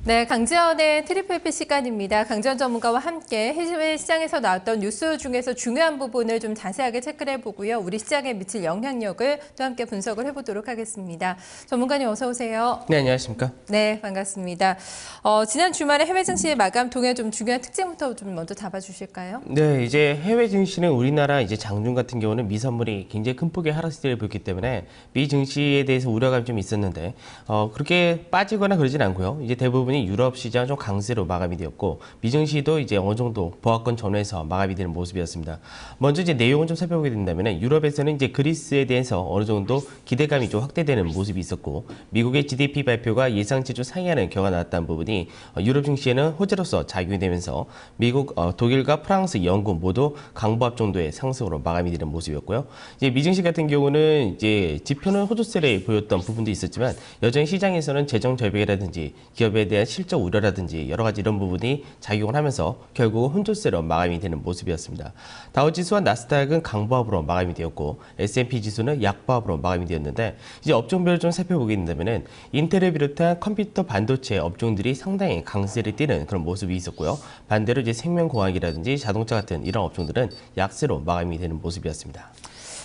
네, 강지연의 트리플 시간입니다. 강지연 전문가와 함께 해외 시장에서 나왔던 뉴스 중에서 중요한 부분을 좀 자세하게 체크를 해보고요. 우리 시장에 미칠 영향력을 또 함께 분석을 해보도록 하겠습니다. 전문가님 어서 오세요. 네, 안녕하십니까? 네, 반갑습니다. 지난 주말에 해외 증시 마감 통해 좀 중요한 특징부터 좀 먼저 잡아주실까요? 네, 이제 해외 증시는 우리나라 이제 장중 같은 경우는 미 선물이 굉장히 큰 폭의 하락세를 보였기 때문에 미 증시에 대해서 우려감이 좀 있었는데 그렇게 빠지거나 그러진 않고요. 이제 대부분이 유럽 시장 좀 강세로 마감이 되었고 미 증시도 이제 어느 정도 보합권 전후에서 마감이 되는 모습이었습니다. 먼저 이제 내용을 좀 살펴보게 된다면 유럽에서는 이제 그리스에 대해서 어느 정도 기대감이 좀 확대되는 모습이 있었고 미국의 GDP 발표가 예상치 좀 상회하는 결과가 나왔다는 부분이 유럽 증시에는 호재로서 작용이 되면서 미국, 독일과 프랑스, 영국 모두 강보합 정도의 상승으로 마감이 되는 모습이었고요. 이제 미 증시 같은 경우는 이제 지표는 호조세를 보였던 부분도 있었지만 여전히 시장에서는 재정 절벽이라든지 기업에 대한 실적 우려라든지 여러 가지 이런 부분이 작용을 하면서 결국 혼조세로 마감이 되는 모습이었습니다. 다우지수와 나스닥은 강보합으로 마감이 되었고 S&P 지수는 약보합으로 마감이 되었는데 이제 업종별을 좀 살펴보게 된다면은 인텔을 비롯한 컴퓨터 반도체 업종들이 상당히 강세를 띠는 그런 모습이 있었고요. 반대로 이제 생명공학이라든지 자동차 같은 이런 업종들은 약세로 마감이 되는 모습이었습니다.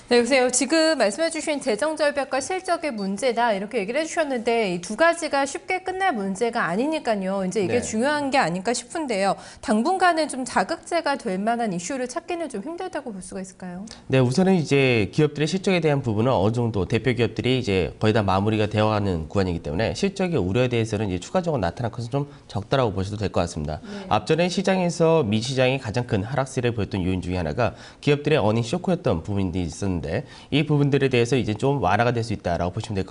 네, 글쎄요. 지금 말씀해주신 재정절벽과 실적의 문제다 이렇게 얘기를 해주셨는데 이 두 가지가 쉽게 끝날 문제가 아니니까요. 이제 이게 네. 중요한 게 아닐까 싶은데요. 당분간은 좀 자극제가 될 만한 이슈를 찾기는 좀 힘들다고 볼 수가 있을까요? 네, 우선은 이제 기업들의 실적에 대한 부분은 어느 정도 대표 기업들이 이제 거의 다 마무리가 되어가는 구간이기 때문에 실적의 우려에 대해서는 이제 추가적으로 나타날 것은 좀 적다라고 보셔도 될 것 같습니다. 네. 앞전에 시장에서 미 시장이 가장 큰 하락세를 보였던 요인 중에 하나가 기업들의 어닝 쇼크였던 부분들이 있었는데 이 부분들에 대해서 이제 좀 완화가 될 수 있다라고 보시면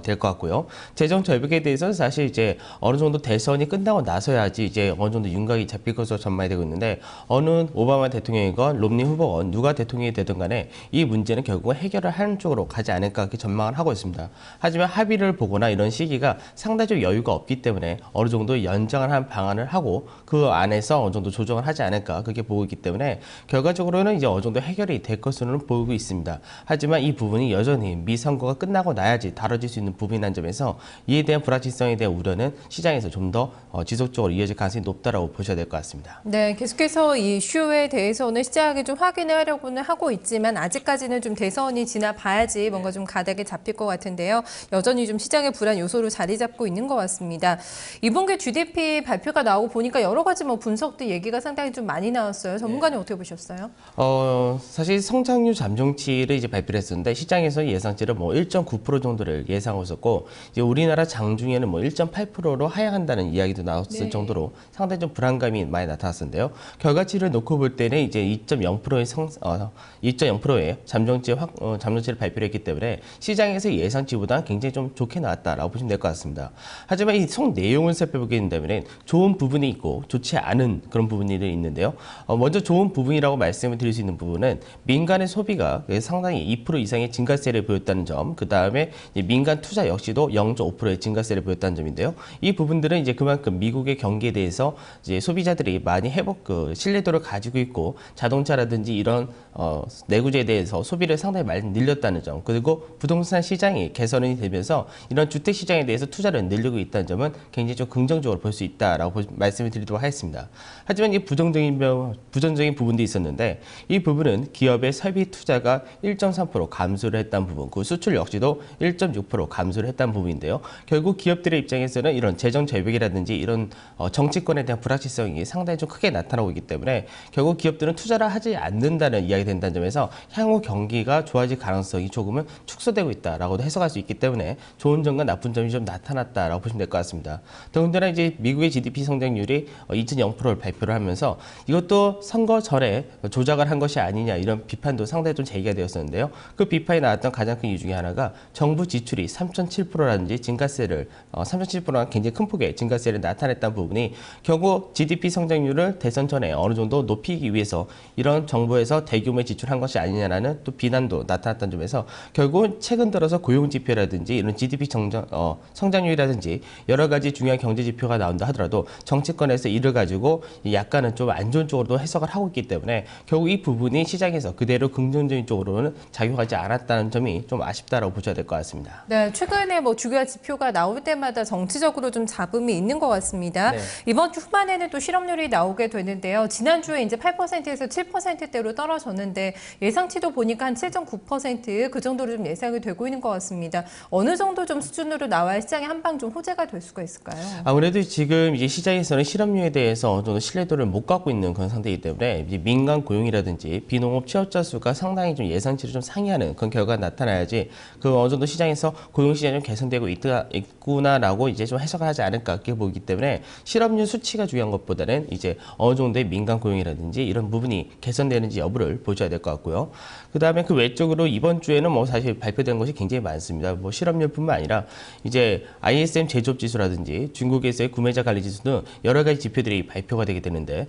될 것 같고요. 재정 절벽에 대해서는 사실 이제 어느 정도 대선이 끝나고 나서야지 이제 어느 정도 윤곽이 잡힐 것으로 전망이 되고 있는데 어느 오바마 대통령이건 롬니 후보건 누가 대통령이 되든 간에 이 문제는 결국은 해결을 하는 쪽으로 가지 않을까 그렇게 전망을 하고 있습니다. 하지만 합의를 보거나 이런 시기가 상당히 여유가 없기 때문에 어느 정도 연장을 한 방안을 하고 그 안에서 어느 정도 조정을 하지 않을까 그렇게 보고 있기 때문에 결과적으로는 이제 어느 정도 해결이 될 것으로는 보이고 있습니다. 하지만 이 부분이 여전히 미 선거가 끝나고 나야지 다뤄질 수 있는 부분이라는 점에서 이에 대한 불확실성에 대한 우려는 시장에서 좀 더 지속적으로 이어질 가능성이 높다라고 보셔야 될 것 같습니다. 네, 계속해서 이 이슈에 대해서는 시장이 좀 확인을 하려고는 하고 있지만 아직까지는 좀 대선이 지나봐야지 뭔가 좀 가닥에 잡힐 것 같은데요. 여전히 좀 시장의 불안 요소로 자리 잡고 있는 것 같습니다. 이분기 GDP 발표가 나오고 보니까 여러 가지 뭐 분석들 얘기가 상당히 좀 많이 나왔어요. 전문가님 어떻게 보셨어요? 사실 성장률 잠정치를 이제 발표를 했었는데 시장에서 예상치를 뭐 1.9% 정도를 예상하고 있었고 이제 우리나라 장중에는 뭐 1.8%로 하향한다는 이야기도 나왔을 정도로 상당히 좀 불안감이 많이 나타났었는데요. 결과치를 놓고 볼 때는 이제 2.0%의 잠정치를 발표를 했기 때문에 시장에서 예상치보다 굉장히 좀 좋게 나왔다라고 보시면 될 것 같습니다. 하지만 이 속 내용을 살펴보게 된다면 좋은 부분이 있고 좋지 않은 그런 부분들이 있는데요. 먼저 좋은 부분이라고 말씀을 드릴 수 있는 부분은 민간의 소비가 상당히 2% 이상의 증가세를 보였다는 점, 그 다음에 민간 투자 역시도 0.5%의 증가세를 보였다는 점인데요. 이 부분들은 이제 그만큼 미국의 경기에 대해서 이제 소비자들이 많이 신뢰도를 가지고 있고 자동차라든지 이런 내구재에 대해서 소비를 상당히 많이 늘렸다는 점, 그리고 부동산 시장이 개선이 되면서 이런 주택 시장에 대해서 투자를 늘리고 있다는 점은 굉장히 좀 긍정적으로 볼 수 있다라고 말씀을 드리도록 하겠습니다. 하지만 이 부정적인 부분도 있었는데 이 부분은 기업의 설비 투자가 1.3% 감소를 했다는 부분, 그 수출 역시도 1.6% 감소를 했다는 부분인데요. 결국 기업들의 입장에서는 이런 재정 절벽이라든지 이런 정치권에 대한 불확실성이 상당히 좀 크게 나타나고 있기 때문에 결국 기업들은 투자를 하지 않는다는 이야기 된다는 점에서 향후 경기가 좋아질 가능성이 조금은 축소되고 있다라고도 해석할 수 있기 때문에 좋은 점과 나쁜 점이 좀 나타났다라고 보시면 될 것 같습니다. 더군다나 이제 미국의 GDP 성장률이 2.0%를 발표를 하면서 이것도 선거 전에 조작을 한 것이 아니냐 이런 비판도 상당히 좀 제기가 되었었는데요. 그 비판이 나왔던 가장 큰 이유 중에 하나가 정부 지출이 3.7%라든지 증가세를 3.7%가 굉장히 큰 폭의 증가세를 나타냈다는 부분이 결국 GDP 성장률을 대선 전에 어느 정도 높이기 위해서 이런 정부에서 대규모의 지출한 것이 아니냐라는 또 비난도 나타났다는 점에서 결국은 최근 들어서 고용 지표라든지 이런 GDP 성장률이라든지 여러 가지 중요한 경제 지표가 나온다 하더라도 정치권에서 이를 가지고 약간은 좀 안 좋은 쪽으로도 해석을 하고 있기 때문에 결국 이 부분이 시장에서 그대로 긍정적인 쪽으로 긍정적으로는 작용하지 않았다는 점이 좀 아쉽다라고 보셔야 될 것 같습니다. 네, 최근에 뭐 주요한 지표가 나올 때마다 정치적으로 좀 잡음이 있는 것 같습니다. 네. 이번 주 후반에는 또 실업률이 나오게 되는데요. 지난주에 이제 8%에서 7%대로 떨어졌는데 예상치도 보니까 한 7.9% 그 정도로 좀 예상이 되고 있는 것 같습니다. 어느 정도 좀 수준으로 나와야 시장에 한 방 좀 호재가 될 수가 있을까요? 아무래도 지금 이제 시장에서는 실업률에 대해서 어느 정도 신뢰도를 못 갖고 있는 그런 상태이기 때문에 이제 민간 고용이라든지 비농업 취업자 수가 상당히 좀 예상치를 좀 상회하는 그런 결과가 나타나야지 그 어느 정도 시장에서 고용 시장이 좀 개선되고 있구나라고 이제 좀 해석을 하지 않을까 그렇게 보기 때문에 실업률 수치가 중요한 것보다는 이제 어느 정도의 민간 고용이라든지 이런 부분이 개선되는지 여부를 보셔야 될 것 같고요. 그다음에 그 외적으로 이번 주에는 뭐 사실 발표된 것이 굉장히 많습니다. 뭐 실업률뿐만 아니라 이제 ISM 제조업 지수라든지 중국에서의 구매자 관리 지수 등 여러 가지 지표들이 발표가 되게 되는데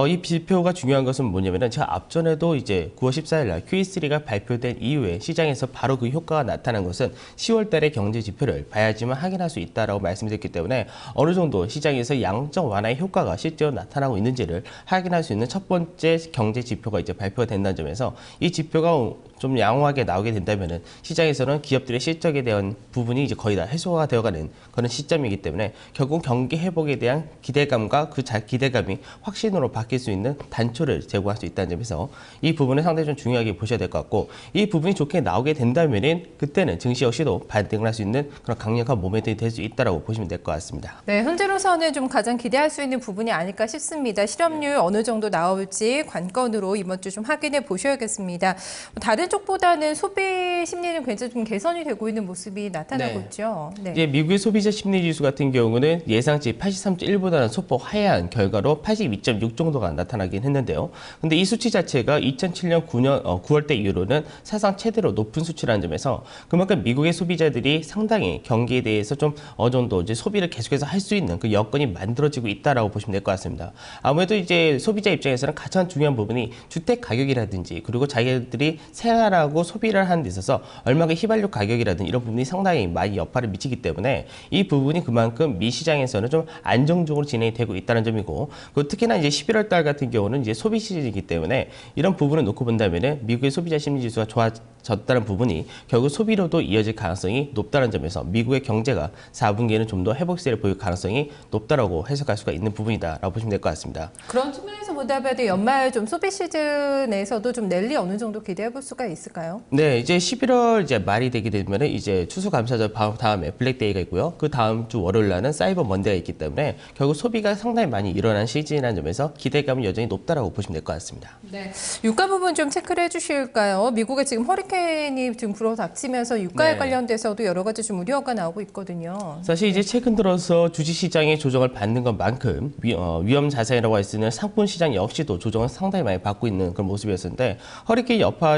이 지표가 중요한 것은 뭐냐면은 제가 앞전에도 이제 9월 14일 날 Q3가 발표된 이후에 시장에서 바로 그 효과가 나타난 것은 10월 달의 경제 지표를 봐야지만 확인할 수 있다라고 말씀드렸기 때문에 어느 정도 시장에서 양적 완화의 효과가 실제로 나타나고 있는지를 확인할 수 있는 첫 번째 경제 지표가 이제 발표가 된다는 점에서 이 지표가 좀 양호하게 나오게 된다면은 시장에서는 기업들의 실적에 대한 부분이 이제 거의 다 해소가 되어가는 그런 시점이기 때문에 결국 경기 회복에 대한 기대감과 그 기대감이 확신으로 바뀔 수 있는 단초를 제공할 수 있다는 점에서 이 부분을 상당히 좀 중요하게 보셔야 될 것 같고 이 부분이 좋게 나오게 된다면은 그때는 증시 역시도 반등을 할 수 있는 그런 강력한 모멘텀이 될 수 있다라고 보시면 될 것 같습니다. 네, 현재로서는 좀 가장 기대할 수 있는 부분이 아닐까 싶습니다. 실업률 어느 정도 나올지 관건으로 이번 주 좀 확인해 보셔야겠습니다. 다른 쪽보다는 소비 심리는 굉장히 좀 개선이 되고 있는 모습이 나타나고 네. 있죠. 네. 이제 미국의 소비자 심리 지수 같은 경우는 예상치 83.1보다는 소폭 하회한 결과로 82.6 정도가 나타나긴 했는데요. 근데 이 수치 자체가 2007년 9월 때 이후로는 사상 최대로 높은 수치라는 점에서 그만큼 미국의 소비자들이 상당히 경기에 대해서 좀 어느 정도 이제 소비를 계속해서 할 수 있는 그 여건이 만들어지고 있다라고 보시면 될 것 같습니다. 아무래도 이제 소비자 입장에서는 가장 중요한 부분이 주택 가격이라든지 그리고 자기들이 생활하고 소비를 하는 데 있어서 얼마나 휘발유 가격이라든지 이런 부분이 상당히 많이 여파를 미치기 때문에 이 부분이 그만큼 미 시장에서는 좀 안정적으로 진행이 되고 있다는 점이고 특히나 이제 11월 달 같은 경우는 이제 소비 시즌이기 때문에 이런 부분을 놓고 본다면은 미국의 소비자 심리 지수가 좋아졌다는 부분이 결국 소비로도 이어질 가능성이 높다는 점에서 미국의 경제가 4분기에는 좀 더 회복세를 보일 가능성이 높다라고 해석할 수가 있는 부분이다라고 보시면 될 것 같습니다. 그런 측면에서 보다봐도 연말 좀 소비 시즌에서도 좀 랠리 어느 정도 기대해 볼 수가 있을까요? 네, 이제 11월 이제 말이 되게 되면은 이제 추수감사절 다음에 블랙데이가 있고요. 그 다음 주 월요일 날은 사이버 먼데이가 있기 때문에 결국 소비가 상당히 많이 일어난 시즌이라는 점에서 기대감은 여전히 높다라고 보시면 될 것 같습니다. 네, 유가 부분 좀 체크를 해주실까요? 미국에 지금 허리케인이 지금 불어닥치면서 유가에 네. 관련돼서도 여러 가지 좀 우려가 나오고 있거든요. 사실 이제 최근 들어서 주식시장의 조정을 받는 것만큼 위험 자산이라고 할 수 있는 상품 시장 역시도 조정을 상당히 많이 받고 있는 그런 모습이었는데 허리케인 여파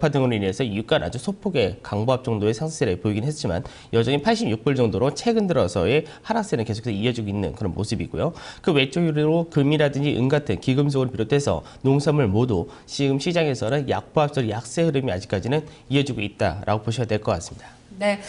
등으로 인해서 유가는 아주 소폭의 강보합 정도의 상승세를 보이긴 했지만 여전히 86불 정도로 최근 들어서의 하락세는 계속해서 이어지고 있는 그런 모습이고요. 그 외적으로 금이라든지 은 같은 기금속을 비롯해서 농산물 모두 지금 시장에서는 약보합적 약세 흐름이 아직까지는 이어지고 있다라고 보셔야 될 것 같습니다. 네,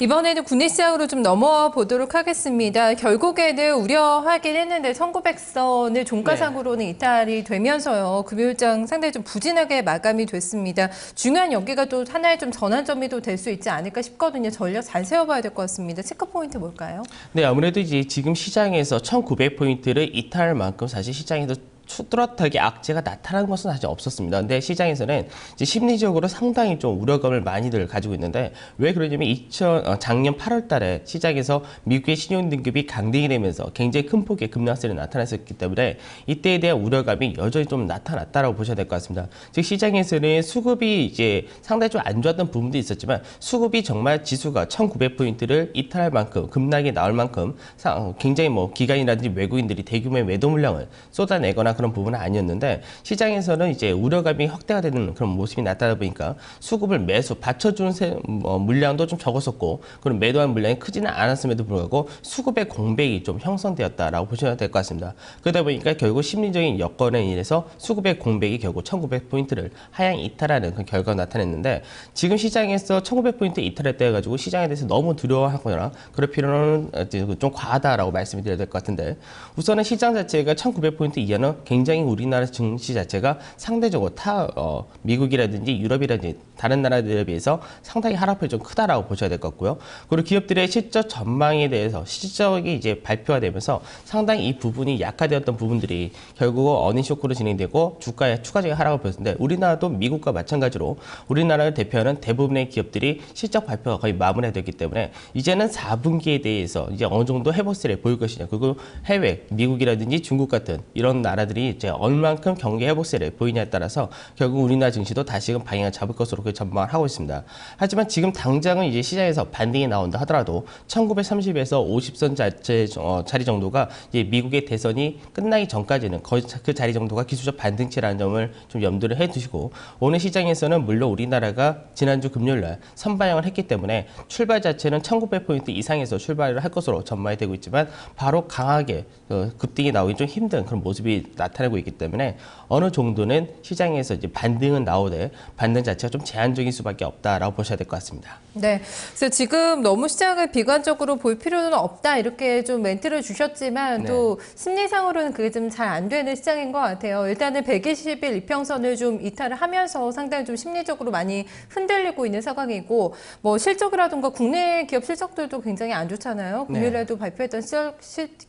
이번에는 국내 시장으로 좀 넘어와 보도록 하겠습니다. 결국에는 우려하긴 했는데 1900선을 종가상으로는 이탈이 되면서요. 금요일장 상당히 좀 부진하게 마감이 됐습니다. 중요한 여기가 또 하나의 좀 전환점이 또 될 수 있지 않을까 싶거든요. 전략 잘 세워봐야 될 것 같습니다. 체크 포인트 뭘까요? 네, 아무래도 이제 지금 시장에서 1900포인트를 이탈할 만큼 사실 시장에서 뚜렷하게 악재가 나타나는 것은 사실 없었습니다. 근데 시장에서는 이제 심리적으로 상당히 좀 우려감을 많이들 가지고 있는데 왜 그러냐면 작년 8월 달에 시장에서 미국의 신용 등급이 강등이 되면서 굉장히 큰 폭의 급락세를 나타냈었기 때문에 이때에 대한 우려감이 여전히 좀 나타났다라고 보셔야 될 것 같습니다. 즉 시장에서는 수급이 이제 상당히 좀 안 좋았던 부분도 있었지만 수급이 정말 지수가 1900포인트를 이탈할 만큼 급락이 나올 만큼 굉장히 뭐 기관이라든지 외국인들이 대규모의 매도 물량을 쏟아내거나 그런 부분은 아니었는데 시장에서는 이제 우려감이 확대가 되는 그런 모습이 나타나다 보니까 수급을 받쳐주는 물량도 좀 적었었고 그런 매도한 물량이 크지는 않았음에도 불구하고 수급의 공백이 좀 형성되었다라고 보셔야 될 것 같습니다. 그러다 보니까 결국 심리적인 여건에 인해서 수급의 공백이 결국 1900포인트를 하향 이탈하는 그 결과가 나타냈는데 지금 시장에서 1900포인트 이탈했다 해가지고 시장에 대해서 너무 두려워하거나 그럴 필요는 좀 과하다라고 말씀을 드려야 될 것 같은데 우선은 시장 자체가 1900포인트 이하는 굉장히 우리나라 증시 자체가 상대적으로 미국이라든지 유럽이라든지 다른 나라들에 비해서 상당히 하락폭이 좀 크다라고 보셔야 될 것 같고요. 그리고 기업들의 실적 전망에 대해서 실적이 이제 발표가 되면서 상당히 이 부분이 약화되었던 부분들이 결국 어닝 쇼크로 진행되고 주가에 추가적인 하락을 보였는데 우리나라도 미국과 마찬가지로 우리나라를 대표하는 대부분의 기업들이 실적 발표가 거의 마무리됐기 때문에 이제는 4분기에 대해서 이제 어느 정도 회복세를 보일 것이냐, 그리고 해외 미국이라든지 중국 같은 이런 나라들이 이제 얼만큼 경기 회복세를 보이냐에 따라서 결국 우리나라 증시도 다시금 방향을 잡을 것으로 전망을 하고 있습니다. 하지만 지금 당장은 이제 시장에서 반등이 나온다 하더라도 1930에서 50선 자리 정도가 이제 미국의 대선이 끝나기 전까지는 거의 그 자리 정도가 기술적 반등치라는 점을 좀 염두를 해두시고, 오늘 시장에서는 물론 우리나라가 지난주 금요일날 선반영을 했기 때문에 출발 자체는 1900포인트 이상에서 출발을 할 것으로 전망이 되고 있지만 바로 강하게 급등이 나오기 좀 힘든 그런 모습이 나타나고 있기 때문에 어느 정도는 시장에서 이제 반등은 나오되 반등 자체가 좀 제한적인 수밖에 없다라고 보셔야 될 것 같습니다. 네, 그래서 지금 너무 시장을 비관적으로 볼 필요는 없다 이렇게 좀 멘트를 주셨지만 또 심리상으로는 그게 좀 잘 안 되는 시장인 것 같아요. 일단은 120일 이평선을 좀 이탈을 하면서 상당히 좀 심리적으로 많이 흔들리고 있는 상황이고, 뭐 실적이라든가 국내 기업 실적들도 굉장히 안 좋잖아요. 금요일에도 발표했던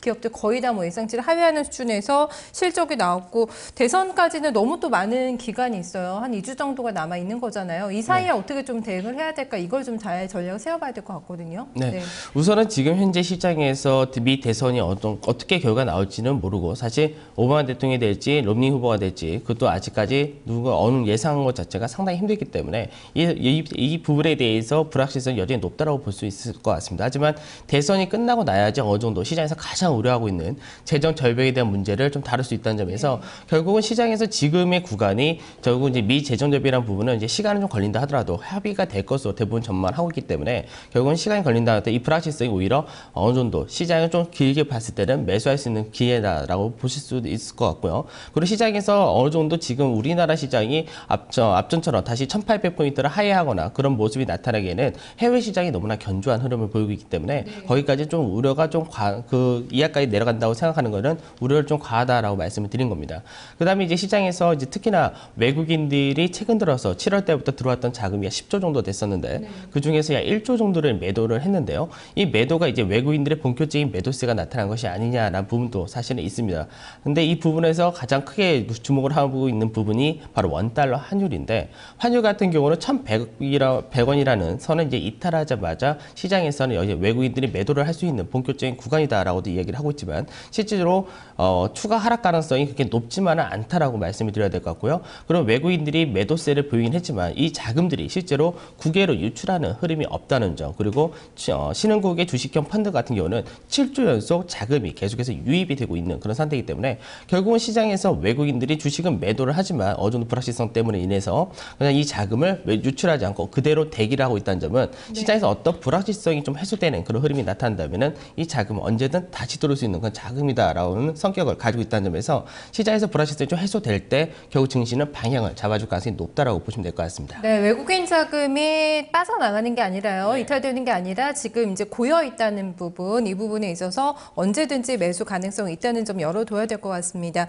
기업들 거의 다 뭐 예상치를 하회하는 수준에서 실적이 나왔고, 대선까지는 너무 또 많은 기간이 있어요. 한 2주 정도가 남아 있는 거잖아요. 이 사이에 어떻게 좀 대응을 해야 될까, 이걸 좀 잘 전략을 세워봐야 될 것 같거든요. 네. 우선은 지금 현재 시장에서 미 대선이 어떻게 결과가 나올지는 모르고, 사실 오바마 대통령이 될지 롬니 후보가 될지 그것도 아직까지 누가 어느 예상한 것 자체가 상당히 힘들기 때문에 이 부분에 대해서 불확실성이 여전히 높다고 볼 수 있을 것 같습니다. 하지만 대선이 끝나고 나야지 어느 정도 시장에서 가장 우려하고 있는 재정 절벽에 대한 문제를 좀 다룰 수 있다는 점에서 결국은 시장에서 지금의 구간이 결국 이제 미 재정 절벽이라는 부분은 이제 시간은 좀 걸린다 하더라도 합의가 될 것으로 대부분 전망을 하고 있기 때문에 결국은 시간이 걸린다 할 때 이 불확실성이 오히려 어느 정도 시장을 좀 길게 봤을 때는 매수할 수 있는 기회다라고 보실 수도 있을 것 같고요. 그리고 시장에서 어느 정도 지금 우리나라 시장이 앞전처럼 다시 1800포인트를 하회하거나 그런 모습이 나타나기에는 해외 시장이 너무나 견조한 흐름을 보이고 있기 때문에 거기까지 좀 우려가 좀 이하까지 내려간다고 생각하는 것은 우려를 좀 과하다라고 말씀을 드린 겁니다. 그다음에 이제 시장에서 이제 특히나 외국인들이 최근 들어서 7월 때부터 들어왔던 자금이 10조 정도 됐었는데 그 중에서 약 1조 정도를 매도를 했는데요. 이 매도가 이제 외국인들의 본격적인 매도세가 나타난 것이 아니냐라는 부분도 사실은 있습니다. 근데 이 부분에서 가장 크게 주목을 하고 있는 부분이 바로 원달러 환율인데, 환율 같은 경우는 1,100원이라는 선을 이제 이탈하자마자 시장에서는 여기 외국인들이 매도를 할 수 있는 본격적인 구간이다라고도 이야기를 하고 있지만 실제로 추가 하락 가능성이 그렇게 높지만은 않다라고 말씀을 드려야 될 것 같고요. 그럼 외국인들이 매도세를 보이긴 했지만 이 자금들이 실제로 국외로 유출하는 흐름이 없다는 점, 그리고 신흥국의 주식형 펀드 같은 경우는 7조 연속 자금이 계속해서 유입이 되고 있는 그런 상태이기 때문에 결국은 시장에서 외국인들이 주식은 매도를 하지만 어느 정도 불확실성 때문에 인해서 그냥 이 자금을 유출하지 않고 그대로 대기를 하고 있다는 점은 시장에서 어떤 불확실성이 좀 해소되는 그런 흐름이 나타난다면은 이 자금은 언제든 다시 들어올 수 있는 그런 자금이다라는 성격을 가지고 있다는 점에서 시장에서 불확실성이 좀 해소될 때 결국 증시는 방향을 잡아줄 가능성이 높다라고 보시면 될 것 같습니다. 네, 외국인 자금이 빠져나가는 게 아니라요. 이탈되는 게 아니라 지금 이제 고여 있다는 부분, 이 부분에 있어서 언제든지 매수 가능성이 있다는 점 열어둬야 될 것 같습니다.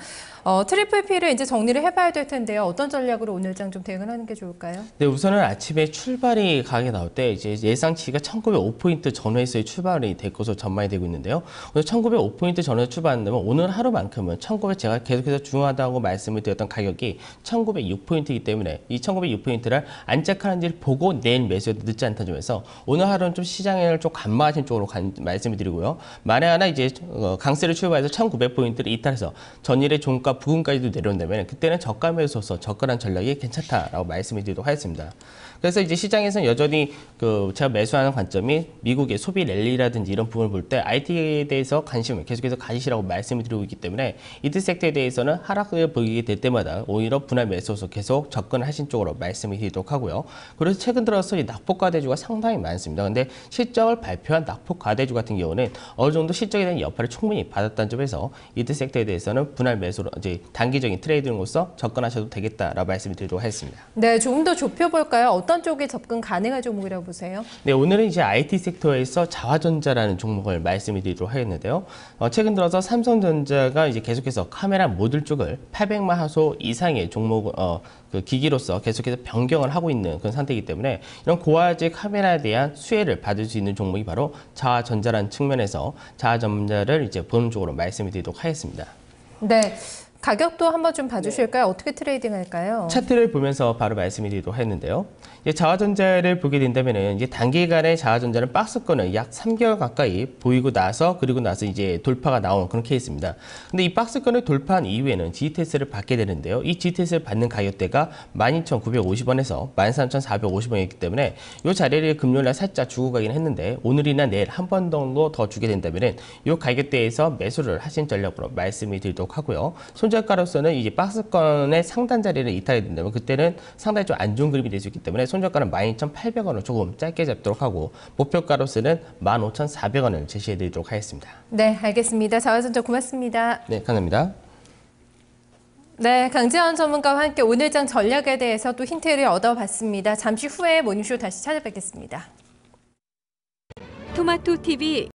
트리플 P를 이제 정리를 해봐야 될 텐데요. 어떤 전략으로 오늘장 좀 대응을 하는 게 좋을까요? 네, 우선은 아침에 출발이 강하게 나올 때 이제 예상치가 1905포인트 전후에서의 출발이 될 것으로 전망이 되고 있는데요. 오늘 1905포인트 전후에 출발한다면 오늘 하루만큼은 제가 계속해서 중요하다고 말씀을 드렸던 가격이 1906포인트이기 때문에 이 1906포인트를 안착하는지를 보고 내일 매수해도 늦지 않다는 점에서 오늘 하루는 좀 시장을 좀 관망하신 쪽으로 말씀을 드리고요. 만에 하나 이제 강세를 출발해서 1900포인트를 이탈해서 전일의 종가 부근까지도 내려온다면 그때는 저가 매수로서 접근한 전략이 괜찮다라고 말씀을 드리도록 하겠습니다. 그래서 이제 시장에서는 여전히 제가 매수하는 관점이 미국의 소비 랠리라든지 이런 부분을 볼 때 IT에 대해서 관심을 계속해서 가지시라고 말씀을 드리고 있기 때문에 이들 섹터에 대해서는 하락을 보이게 될 때마다 오히려 분할 매수로서 계속 접근을 하신 쪽으로 말씀을 드리도록 하고요. 그래서 최근 들어서 이 낙폭과대주가 상당히 많습니다. 근데 실적을 발표한 낙폭과대주 같은 경우는 어느 정도 실적에 대한 여파를 충분히 받았다는 점에서 이들 섹터에 대해서는 분할 매수로 이제 단기적인 트레이딩으로서 접근하셔도 되겠다라고 말씀을 드리도록 하겠습니다. 네, 조금 더 좁혀볼까요? 어떤 어떤 쪽에 접근 가능한 종목이라고 보세요? 네, 오늘은 이제 IT 섹터에서 자화전자라는 종목을 말씀을 드리도록 하겠는데요. 최근 들어서 삼성전자가 이제 계속해서 카메라 모듈 쪽을 800만 화소 이상의 종목, 그 기기로서 계속해서 변경을 하고 있는 그런 상태이기 때문에 이런 고화질 카메라에 대한 수혜를 받을 수 있는 종목이 바로 자화전자라는 측면에서 자화전자를 이제 보는 쪽으로 말씀을 드리도록 하겠습니다. 네. 가격도 한번 좀 봐주실까요? 어떻게 트레이딩 할까요? 차트를 보면서 바로 말씀을 드리도록 했는데요. 이제 자화전자를 보게 된다면은 이제 단기간에 자화전자는 박스권을 약 3개월 가까이 보이고 나서 그리고 나서 이제 돌파가 나온 그런 케이스입니다. 근데 이 박스권을 돌파한 이후에는 GTS를 받게 되는데요. 이 GTS를 받는 가격대가 12,950원에서 13,450원이기 때문에 이 자리를 금요일날 살짝 주고 가긴 했는데 오늘이나 내일 한 번 정도 더 주게 된다면은 이 가격대에서 매수를 하신 전략으로 말씀을 드리도록 하고요. 손절가로서는 이제 박스권의 상단 자리를 이탈이 된다면 그때는 상당히 좀 안 좋은 그림이 될 수 있기 때문에 손절가는 12,800원을 조금 짧게 잡도록 하고 목표가로서는 15,400원을 제시해 드리도록 하겠습니다. 네, 알겠습니다. 자화전자 고맙습니다. 네, 감사합니다. 네, 강재원 전문가와 함께 오늘장 전략에 대해서 또 힌트를 얻어봤습니다. 잠시 후에 모닝쇼 다시 찾아뵙겠습니다. 토마토 TV